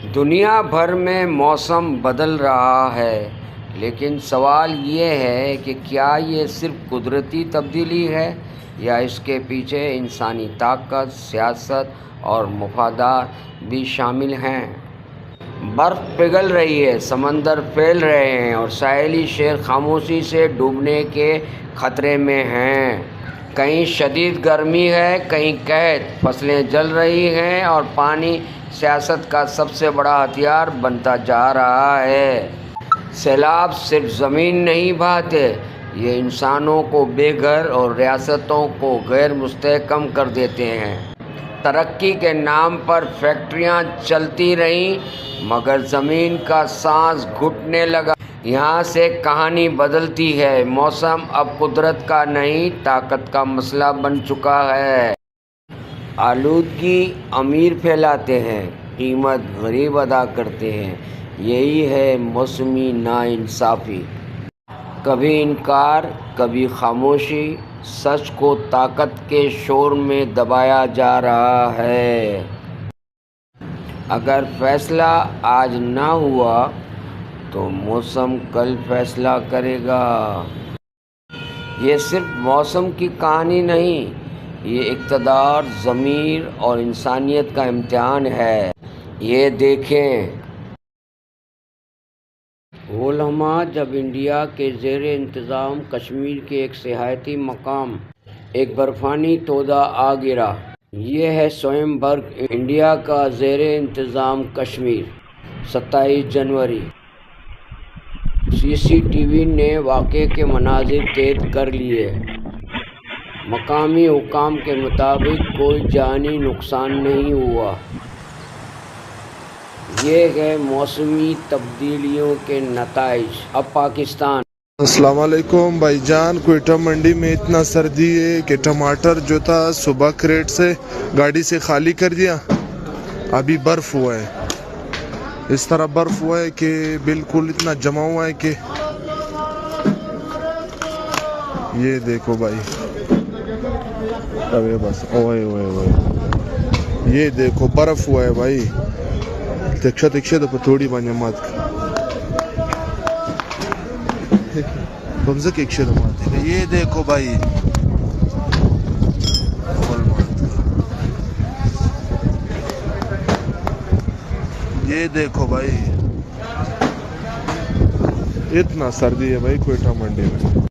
دنیا بھر میں موسم بدل رہا ہے، لیکن سوال یہ ہے کہ کیا یہ صرف قدرتی تبدیلی ہے یا اس کے پیچھے انسانی طاقت، سیاست اور مفادات بھی شامل ہیں؟ برف پگھل رہی ہے، سمندر پھیل رہے ہیں اور ساحلی شہر خاموشی سے ڈوبنے کے خطرے میں ہیں۔ کہیں شدید گرمی ہے، کہیں قحط، فصلیں جل رہی ہیں اور پانی سیاست کا سب سے بڑا ہتھیار بنتا جا رہا ہے۔ سیلاب صرف زمین نہیں بہاتے، یہ انسانوں کو بے گھر اور ریاستوں کو غیر مستحکم کر دیتے ہیں۔ ترقی کے نام پر فیکٹریاں چلتی رہیں مگر زمین کا سانس گھٹنے لگا۔ یہاں سے کہانی بدلتی ہے۔ موسم اب قدرت کا نہیں، طاقت کا مسئلہ بن چکا ہے۔ آلودگی امیر پھیلاتے ہیں، قیمت غریب ادا کرتے ہیں۔ یہی ہے موسمی ناانصافی۔ کبھی انکار، کبھی خاموشی، سچ کو طاقت کے شور میں دبایا جا رہا ہے۔ اگر فیصلہ آج نہ ہوا تو موسم کل فیصلہ کرے گا۔ یہ صرف موسم کی کہانی نہیں، یہ اقتدار، ضمیر اور انسانیت کا امتحان ہے۔ یہ دیکھیں، وہ لمحہ جب انڈیا کے زیر انتظام کشمیر کے ایک سیاحتی مقام ایک برفانی تودہ آ گرا۔ یہ ہے سوئمبرگ، انڈیا کا زیر انتظام کشمیر، 27 جنوری۔ CCTV نے واقعے کے مناظر قید کر لیے۔ مقامی حکام کے مطابق کوئی جانی نقصان نہیں ہوا۔ یہ ہے موسمی تبدیلیوں کے نتائج۔ اب پاکستان۔ السلام علیکم بھائی جان، کوئٹہ منڈی میں اتنا سردی ہے کہ ٹماٹر جو تھا صبح کریٹ سے گاڑی سے خالی کر دیا، ابھی برف ہوا ہے۔ اس طرح برف ہوا ہے کہ بالکل اتنا جمع ہوا ہے کہ یہ دیکھو بھائی، ابے بس اوئے اوئے اوئے، یہ دیکھو برف ہوا ہے بھائی۔ تکشا تو تھوڑی بانیا مات بمزہ کی اکشا مات، یہ دیکھو بھائی، یہ دیکھو بھائی، اتنا سردی ہے بھائی کوئٹہ منڈی میں۔